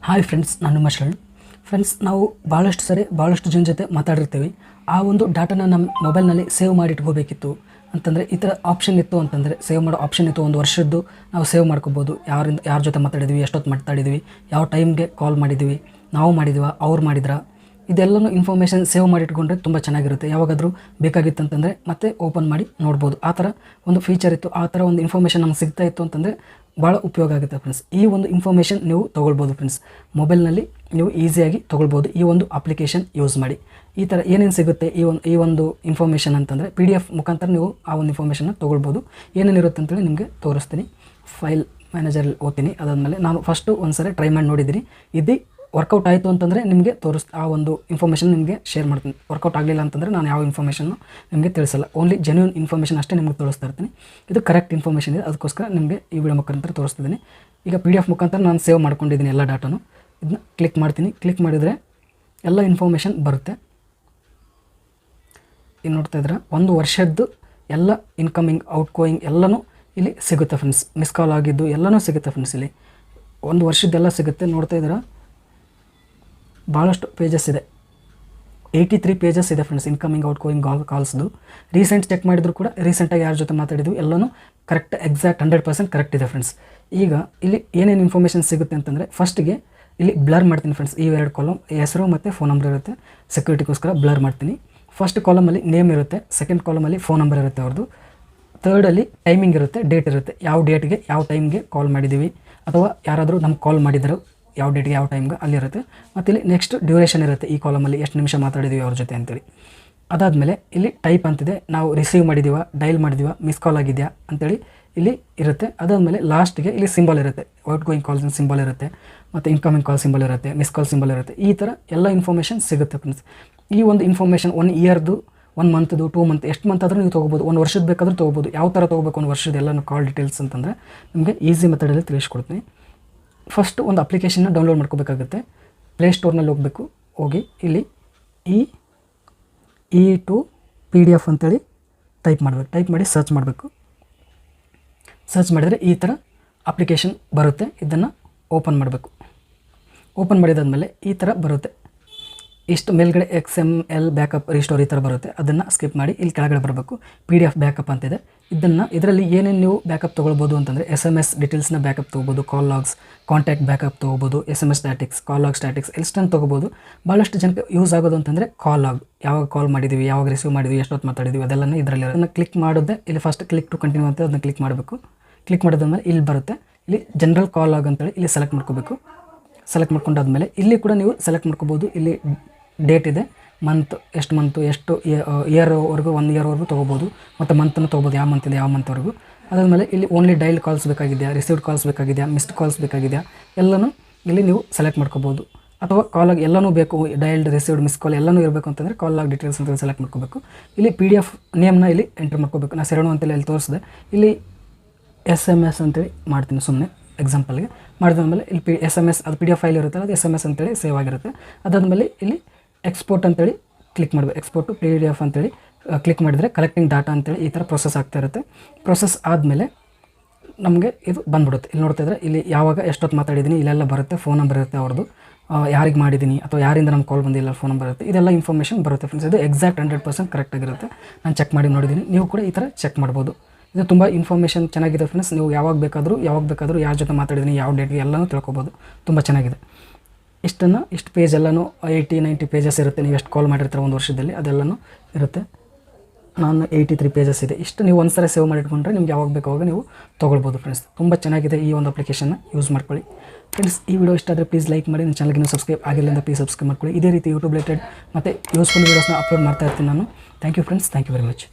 Hi friends, ನಾನು ನಿಮ್ಮ Sharan. Friends, ನಾವು ಭಾಳಷ್ಟು ಜನ ಜೊತೆ ಮಾತಾಡಿರ್ತೀವಿ. ಆ ಒಂದು ಡಾಟಾನ ನಮ್ಮ ಮೊಬೈಲ್ನಲ್ಲಿ ಸೇವ್ ಮಾಡಿ ಇಟ್ಕೋಬೇಕಿತ್ತು ಅಂತಂದರೆ ಈ ಥರ ಆಪ್ಷನ್ ಇತ್ತು ಅಂತಂದರೆ, ಸೇವ್ ಮಾಡೋ ಆಪ್ಷನ್ ಇತ್ತು. ಒಂದು ವರ್ಷದ್ದು ನಾವು ಸೇವ್ ಮಾಡ್ಕೋಬೋದು. ಯಾರ ಜೊತೆ ಮಾತಾಡಿದ್ವಿ, ಎಷ್ಟೊತ್ತು ಮಾತಾಡಿದ್ವಿ, ಯಾವ ಟೈಮ್ಗೆ ಕಾಲ್ ಮಾಡಿದ್ವಿ, ನಾವು ಮಾಡಿದ್ವಾ, ಅವ್ರು ಮಾಡಿದ್ರಾ, ಇದೆಲ್ಲನೂ ಇನ್ಫಾರ್ಮೇಷನ್ ಸೇವ್ ಮಾಡಿ ಇಟ್ಕೊಂಡ್ರೆ ತುಂಬ ಚೆನ್ನಾಗಿರುತ್ತೆ. ಯಾವಾಗಾದರೂ ಬೇಕಾಗಿತ್ತಂತಂದರೆ ಮತ್ತೆ ಓಪನ್ ಮಾಡಿ ನೋಡ್ಬೋದು. ಆ ಥರ ಒಂದು ಫೀಚರ್ ಇತ್ತು, ಆ ಥರ ಒಂದು ಇನ್ಫಾರ್ಮೇಷನ್ ನಮ್ಗೆ ಸಿಗ್ತಾ ಇತ್ತು ಅಂತಂದರೆ ಭಾಳ ಉಪಯೋಗ ಆಗುತ್ತೆ ಫ್ರೆಂಡ್ಸ್. ಈ ಒಂದು ಇನ್ಫಾರ್ಮೇಷನ್ ನೀವು ತೊಗೊಳ್ಬೋದು ಫ್ರೆಂಡ್ಸ್. ಮೊಬೈಲ್ನಲ್ಲಿ ನೀವು ಈಸಿಯಾಗಿ ತೊಗೊಳ್ಬೋದು ಈ ಒಂದು ಅಪ್ಲಿಕೇಶನ್ ಯೂಸ್ ಮಾಡಿ. ಈ ಥರ ಏನೇನು ಸಿಗುತ್ತೆ ಈ ಒಂದು ಇನ್ಫಾರ್ಮೇಷನ್ ಅಂತಂದರೆ PDF ಮುಖಾಂತರ ನೀವು ಆ ಒಂದು ಇನ್ಫಾರ್ಮೇಷನ್ನ ತೊಗೊಳ್ಬೋದು. ಏನೇನಿರುತ್ತೆ ಅಂತೇಳಿ ನಿಮಗೆ ತೋರಿಸ್ತೀನಿ. ಫೈಲ್ ಮ್ಯಾನೇಜರಲ್ಲಿ ಓದ್ತೀನಿ. ಅದಾದಮೇಲೆ ನಾನು ಫಸ್ಟು ಒಂದು ಸರಿ ಟ್ರೈ ಮಾಡಿ ನೋಡಿದ್ದೀನಿ. ಇದು ವರ್ಕೌಟ್ ಆಯಿತು ಅಂತಂದರೆ ನಿಮಗೆ ಆ ಒಂದು ಇನ್ಫಾರ್ಮೇಷನ್ ನಿಮಗೆ ಶೇರ್ ಮಾಡ್ತೀನಿ. ವರ್ಕೌಟ್ ಆಗಲಿಲ್ಲ ಅಂತಂದರೆ ನಾನು ಯಾವ ಇನ್ಫಾರ್ಮೇಷನ್ನು ನಿಮಗೆ ತಿಳಿಸಲ್ಲ. ಓನ್ಲಿ ಜೆನ್ಯೂನ್ ಇನ್ಫಾರ್ಮೇಷನ್ ಅಷ್ಟೇ ನಿಮಗೆ ತೋರಿಸ್ತಾ ಇರ್ತೀನಿ. ಇದು ಕರೆಕ್ಟ್ ಇನ್ಫಾರ್ಮೇಷನ್ ಇದೆ, ಅದಕ್ಕೋಸ್ಕರ ನಿಮಗೆ ಈ ವಿಡಿಯೋ ಮುಖಾಂತರ ತೋರಿಸ್ತಿದ್ದೀನಿ. ಈಗ PDF ಮುಖಾಂತರ ನಾನು ಸೇವ್ ಮಾಡ್ಕೊಂಡಿದ್ದೀನಿ ಎಲ್ಲ ಡಾಟಾನು. ಇದನ್ನ ಕ್ಲಿಕ್ ಮಾಡ್ತೀನಿ. ಕ್ಲಿಕ್ ಮಾಡಿದರೆ ಎಲ್ಲ ಇನ್ಫಾರ್ಮೇಷನ್ ಬರುತ್ತೆ. ಇಲ್ಲಿ ನೋಡ್ತಾ ಇದ್ರೆ ಒಂದು ವರ್ಷದ್ದು ಎಲ್ಲ ಇನ್ಕಮಿಂಗ್ ಔಟ್ಗೋಯಿಂಗ್ ಎಲ್ಲನೂ ಇಲ್ಲಿ ಸಿಗುತ್ತೆ ಫ್ರೆಂಡ್ಸ್. ಮಿಸ್ ಕಾಲ್ ಆಗಿದ್ದು ಎಲ್ಲನೂ ಸಿಗುತ್ತೆ ಫ್ರೆಂಡ್ಸ್. ಇಲ್ಲಿ ಒಂದು ವರ್ಷದ್ದೆಲ್ಲ ಸಿಗುತ್ತೆ. ನೋಡ್ತಾ ಇದ್ದೀರಾ, ಭಾಳಷ್ಟು ಪೇಜಸ್ ಇದೆ. 83 ಪೇಜಸ್ ಇದೆ ಫ್ರೆಂಡ್ಸ್. ಇನ್ಕಮಿಂಗ್ ಔಟ್ಗೋಯಿಂಗ್ ಕಾಲ್ಸ್ದು ರೀಸೆಂಟ್ ಚೆಕ್ ಮಾಡಿದ್ರು ಕೂಡ ರೀಸೆಂಟಾಗಿ ಯಾರ ಜೊತೆ ಮಾತಾಡಿದ್ವಿ ಎಲ್ಲನೂ ಕರೆಕ್ಟ್, ಎಕ್ಸಾಕ್ಟ್ 100% ಕರೆಕ್ಟ್ ಇದೆ ಫ್ರೆಂಡ್ಸ್. ಈಗ ಇಲ್ಲಿ ಏನೇನು ಇನ್ಫಾರ್ಮೇಷನ್ ಸಿಗುತ್ತೆ ಅಂತಂದರೆ, ಫಸ್ಟಿಗೆ ಇಲ್ಲಿ ಬ್ಲರ್ ಮಾಡ್ತೀನಿ ಫ್ರೆಂಡ್ಸ್. ಈ 2 ಕಾಲಮ್ ಹೆಸರು ಮತ್ತು ಫೋನ್ ನಂಬರ್ ಇರುತ್ತೆ. ಸೆಕ್ಯೂರಿಟಿಗೋಸ್ಕರ ಬ್ಲರ್ ಮಾಡ್ತೀನಿ. ಫಸ್ಟ್ ಕಾಲಮಲ್ಲಿ ನೇಮ್ ಇರುತ್ತೆ, ಸೆಕೆಂಡ್ ಕಾಲಮಲ್ಲಿ ಫೋನ್ ನಂಬರ್ ಇರುತ್ತೆ ಅವ್ರದ್ದು, ಥರ್ಡಲ್ಲಿ ಟೈಮಿಂಗ್ ಇರುತ್ತೆ, ಡೇಟ್ ಇರುತ್ತೆ. ಯಾವ ಡೇಟ್ಗೆ ಯಾವ ಟೈಮ್ಗೆ ಕಾಲ್ ಮಾಡಿದ್ದೀವಿ ಅಥವಾ ಯಾರಾದರೂ ನಮ್ಗೆ ಕಾಲ್ ಮಾಡಿದ್ರು ಯಾವ ಡೇಟ್ಗೆ ಯಾವ ಟೈಮ್ಗೆ ಅಲ್ಲಿರುತ್ತೆ. ಮತ್ತು ಇಲ್ಲಿ ನೆಕ್ಸ್ಟ್ ಡ್ಯೂರೇಷನ್ ಇರುತ್ತೆ. ಈ ಕಾಲಮಲ್ಲಿ ಎಷ್ಟು ನಿಮಿಷ ಮಾತಾಡಿದ್ದೀವಿ ಅವ್ರ ಜೊತೆ ಅಂತೇಳಿ. ಅದಾದಮೇಲೆ ಇಲ್ಲಿ ಟೈಪ್ ಅಂತಿದೆ, ನಾವು ರಿಸೀವ್ ಮಾಡಿದ್ದೀವ, ಡೈಲ್ ಮಾಡಿದ್ದೀವ, ಮಿಸ್ ಕಾಲ್ ಆಗಿದೆಯಾ ಅಂತೇಳಿ ಇಲ್ಲಿ ಇರುತ್ತೆ. ಅದಾದಮೇಲೆ ಲಾಸ್ಟ್ಗೆ ಇಲ್ಲಿ ಸಿಂಬಲ್ ಇರುತ್ತೆ, ಔಟ್ ಗೋಯಿಂಗ್ ಕಾಲ್ಸ್ ಸಿಂಬಲ್ ಇರುತ್ತೆ, ಮತ್ತು ಇನ್ಕಮಿಂಗ್ ಕಾಲ್ ಸಿಂಬಲ್ ಇರುತ್ತೆ, ಮಿಸ್ ಕಾಲ್ ಸಿಂಬಲ್ ಇರುತ್ತೆ. ಈ ಥರ ಎಲ್ಲ ಇನ್ಫಾರ್ಮೇಷನ್ ಸಿಗುತ್ತೆ ಫ್ರೆಂಡ್ಸ್. ಈ ಒಂದು ಇನ್ಫಾರ್ಮೇಷನ್ 1 ಇಯರ್ದು, 1 ಮಂತ್ದು, 2 ಮಂತ್, ಎಷ್ಟು ಮಂತ್ ಆದರೂ ನೀವು ತೊಗೋಬೋದು. 1 ವರ್ಷದ ಬೇಕಾದರೂ ತೊಗೋಬೋದು. ಯಾವ ಥರ ತೊಗೋಬೇಕು 1 ವರ್ಷದ ಎಲ್ಲನೂ ಕಾಲ್ ಡೀಟೇಲ್ಸ್ ಅಂತಂದರೆ ನಿಮಗೆ ಈಸಿ ಮೆಥಡಲ್ಲಿ ತಿಳಿಸ್ಕೊಡ್ತೀನಿ. ಫಸ್ಟ್ ಒಂದು ಅಪ್ಲಿಕೇಶನ್ನ ಡೌನ್ಲೋಡ್ ಮಾಡ್ಕೋಬೇಕಾಗುತ್ತೆ. ಪ್ಲೇಸ್ಟೋರ್ನಲ್ಲಿ ಹೋಗಬೇಕು. ಹೋಗಿ ಇಲ್ಲಿ E2 PDF ಅಂತೇಳಿ ಟೈಪ್ ಮಾಡಬೇಕು. ಟೈಪ್ ಮಾಡಿ ಸರ್ಚ್ ಮಾಡಬೇಕು. ಸರ್ಚ್ ಮಾಡಿದರೆ ಈ ಥರ ಅಪ್ಲಿಕೇಶನ್ ಬರುತ್ತೆ. ಇದನ್ನು ಓಪನ್ ಮಾಡಬೇಕು. ಓಪನ್ ಮಾಡಿದಾದ್ಮೇಲೆ ಈ ಥರ ಬರುತ್ತೆ. ಇಷ್ಟು ಮೇಲ್ಗಡೆ XML ಬ್ಯಾಕಪ್ ರಿಸ್ಟೋರ್ ಈ ಥರ ಬರುತ್ತೆ. ಅದನ್ನು ಸ್ಕಿಪ್ ಮಾಡಿ ಇಲ್ಲಿ ಕೆಳಗಡೆ ಬರಬೇಕು. PDF ಬ್ಯಾಕಪ್ ಅಂತಿದೆ. ಇದರಲ್ಲಿ ಏನೇನು ನೀವು ಬ್ಯಾಕಪ್ ತೊಗೊಳ್ಬೋದು ಅಂತಂದರೆ, SMS ಡೀಟೇಲ್ಸ್ನ ಬ್ಯಾಕಪ್ ತೊಗೋಬೋದು, ಕಾಲ್ ಲಾಗ್ಸ್, ಕಾಂಟ್ಯಾಕ್ಟ್ ಬ್ಯಾಕಪ್ ತೊಗೋಬೋದು, SMS ಸ್ಟ್ಯಾಟಿಕ್ಸ್, ಕಾಲ್ ಲಾಗ್ ಸ್ಟ್ಯಾಟಿಕ್ಸ್ ಎಷ್ಟನ್ನು ತೊಗೋಬೋದು. ಭಾಳಷ್ಟು ಜನಕ್ಕೆ ಯೂಸ್ ಆಗೋದು ಅಂತಂದರೆ ಕಾಲ್ ಲಾಗ್, ಯಾವಾಗ ಕಾಲ್ ಮಾಡಿದ್ದೀವಿ, ಯಾವಾಗ ರಿಸೀವ್ ಮಾಡಿದ್ವಿ, ಎಷ್ಟೊತ್ತು ಮಾತಾಡಿದ್ವಿ, ಅದೆಲ್ಲನೇ ಇದರಲ್ಲಿ ಅದನ್ನು ಕ್ಲಿಕ್ ಮಾಡೋದೇ. ಇಲ್ಲಿ ಫಸ್ಟ್ ಕ್ಲಿಕ್ ಟು ಕಂಟಿನ್ಯೂ ಅಂತ ಅದನ್ನು ಕ್ಲಿಕ್ ಮಾಡಬೇಕು. ಕ್ಲಿಕ್ ಮಾಡಿದ್ಮೇಲೆ ಇಲ್ಲಿ ಬರುತ್ತೆ. ಇಲ್ಲಿ ಜನರಲ್ ಕಾಲ್ ಲಾಗ್ ಅಂತೇಳಿ ಇಲ್ಲಿ ಸೆಲೆಕ್ಟ್ ಮಾಡ್ಕೋಬೇಕು. ಸೆಲೆಕ್ಟ್ ಮಾಡ್ಕೊಂಡಾದ್ಮೇಲೆ ಇಲ್ಲಿ ಕೂಡ ನೀವು ಸೆಲೆಕ್ಟ್ ಮಾಡ್ಕೋಬೋದು. ಇಲ್ಲಿ ಡೇಟ್ ಇದೆ, ಎಷ್ಟು ಇಯರ್ವರೆಗೂ 1 ಇಯರ್ವರೆಗೂ ತೊಗೋಬೋದು, ಮತ್ತು ಮಂತನ್ನು ತೊಗೋಬೋದು, ಯಾವ ಮಂತ್ ಇದೆ ಯಾವ ಮಂತ್ವರೆಗೂ. ಅದಾದಮೇಲೆ ಇಲ್ಲಿ ಓನ್ಲಿ ಡೈಲ್ ಕಾಲ್ಸ್ ಬೇಕಾಗಿದೆಯಾ, ರಿಸೀವ್ಡ್ ಕಾಲ್ಸ್ ಬೇಕಾಗಿದೆಯಾ, ಮಿಸ್ಡ್ ಕಾಲ್ಸ್ ಬೇಕಾಗಿದೆಯಾ ಎಲ್ಲನೂ ಇಲ್ಲಿ ನೀವು ಸೆಲೆಕ್ಟ್ ಮಾಡ್ಕೋಬೋದು. ಅಥವಾ ಕಾಲಾಗಿ ಎಲ್ಲನೂ ಬೇಕು, ಡೈಲ್ಡ್, ರಿಸೀವ್ಡ್, ಮಿಸ್ ಕಾಲ್ ಎಲ್ಲನೂ ಇರಬೇಕು ಅಂತಂದರೆ ಕಾಲ್ ಲಾಗ್ ಡೀಟೇಲ್ಸ್ ಅಂತ ಸೆಲೆಕ್ಟ್ ಮಾಡ್ಕೋಬೇಕು. ಇಲ್ಲಿ PDF ನೇಮ್ನ ಇಲ್ಲಿ ಎಂಟ್ರ್ ಮಾಡ್ಕೋಬೇಕು. ನಾನು ಶರಣು ಅಂತೇಳಿ ಇಲ್ಲಿ ತೋರಿಸಿದೆ. ಇಲ್ಲಿ SMS ಅಂತೇಳಿ ಮಾಡ್ತೀನಿ ಸುಮ್ಮನೆ ಎಕ್ಸಾಂಪಲ್ಗೆ. ಮಾಡಿದಾದ್ಮೇಲೆ ಇಲ್ಲಿ SMS ಅದು PDF ಫೈಲ್ ಇರುತ್ತಲ್ಲ, ಅದು SMS ಅಂತೇಳಿ ಸೇವ್ ಆಗಿರುತ್ತೆ. ಅದಾದಮೇಲೆ ಇಲ್ಲಿ ಎಕ್ಸ್ಪೋರ್ಟ್ ಅಂತೇಳಿ ಕ್ಲಿಕ್ ಮಾಡಬೇಕು. ಎಕ್ಸ್ಪೋರ್ಟ್ ಟು PDF ಅಂತೇಳಿ ಕ್ಲಿಕ್ ಮಾಡಿದರೆ ಕಲೆಕ್ಟಿಂಗ್ ಡಾಟಾ ಅಂತೇಳಿ ಈ ಥರ ಪ್ರೊಸೆಸ್ ಆಗ್ತಾ ಇರುತ್ತೆ. ಪ್ರೊಸೆಸ್ ಆದಮೇಲೆ ನಮಗೆ ಇದು ಬಂದ್ಬಿಡುತ್ತೆ. ಇಲ್ಲಿ ನೋಡ್ತಾ ಇದ್ದರೆ ಇಲ್ಲಿ ಯಾವಾಗ ಎಷ್ಟೊತ್ತು ಮಾತಾಡಿದ್ದೀನಿ ಇಲ್ಲೆಲ್ಲ ಬರುತ್ತೆ. ಫೋನ್ ನಂಬರ್ ಇರುತ್ತೆ ಅವ್ರದ್ದು, ಯಾರಿಗೆ ಮಾಡಿದ್ದೀನಿ ಅಥವಾ ಯಾರಿಂದ ನಮ್ಗೆ ಕಾಲ್ ಬಂದಿಲ್ಲ ಫೋನ್ ನಂಬರ್ ಇರುತ್ತೆ. ಇದೆಲ್ಲ ಇನ್ಫಾರ್ಮೇಷನ್ ಬರುತ್ತೆ ಫ್ರೆಂಡ್ಸ್. ಇದು ಎಕ್ಸಾಕ್ಟ್ 100% ಕರೆಕ್ಟಾಗಿರುತ್ತೆ. ನಾನು ಚೆಕ್ ಮಾಡಿ ನೋಡಿದ್ದೀನಿ. ನೀವು ಕೂಡ ಈ ಥರ ಚೆಕ್ ಮಾಡ್ಬೋದು. ಇದು ತುಂಬ ಇನ್ಫಾರ್ಮೇಷನ್ ಚೆನ್ನಾಗಿದೆ ಫ್ರೆಂಡ್ಸ್. ನೀವು ಯಾವಾಗ ಬೇಕಾದರೂ ಯಾರ ಜೊತೆ ಮಾತಾಡಿದ್ದೀನಿ, ಯಾವ ಡೇಟ್ಗೆ ಎಲ್ಲನೂ ತಿಳ್ಕೊಬೋದು. ತುಂಬ ಚೆನ್ನಾಗಿದೆ. ಇಷ್ಟು ಪೇಜ್ ಎಲ್ಲನೂ 80-90 ಪೇಜಸ್ ಇರುತ್ತೆ. ನೀವು ಎಷ್ಟು ಕಾಲ್ ಮಾಡಿರ್ತಾರೆ 1 ವರ್ಷದಲ್ಲಿ ಅದೆಲ್ಲನೂ ಇರುತ್ತೆ. ನಾನು 83 ಪೇಜಸ್ ಇದೆ. ಇಷ್ಟು ನೀವು ಒಂದು ಸಲ ಸೇವ್ ಮಾಡಿಟ್ಕೊಂಡ್ರೆ ನಿಮ್ಗೆ ಯಾವಾಗ ಬೇಕಾವಾಗ ನೀವು ತೊಗೊಳ್ಬೋದು ಫ್ರೆಂಡ್ಸ್. ತುಂಬ ಚೆನ್ನಾಗಿದೆ. ಈ ಒಂದು ಅಪ್ಲಿಕೇಶನ್ನ ಯೂಸ್ ಮಾಡ್ಕೊಳ್ಳಿ ಫ್ರೆಂಡ್ಸ್. ಈ ವಿಡಿಯೋ ಇಷ್ಟ ಆದರೆ ಪ್ಲೀಸ್ ಲೈಕ್ ಮಾಡಿ. ನನ್ನ ಚಾನಲ್ಗೆ ಸಬ್ಸ್ಕ್ರೈಬ್ ಆಗಿಲ್ಲ ಪ್ಲೀಸ್ ಸಬ್ಸ್ಕ್ರೈಬ್ ಮಾಡ್ಕೊಳ್ಳಿ. ಇದೇ ರೀತಿ ಯೂಟ್ಯೂಬ್ ರಿಲೇಟೆಡ್ ಮತ್ತು ಯೂಸ್ಫುಲ್ ವೀಡಿಯೋಸ್ನ ಅಪ್ಲೋಡ್ ಮಾಡ್ತಾ ಇರ್ತೀನಿ ನಾನು. Thank you friends. Thank you very much.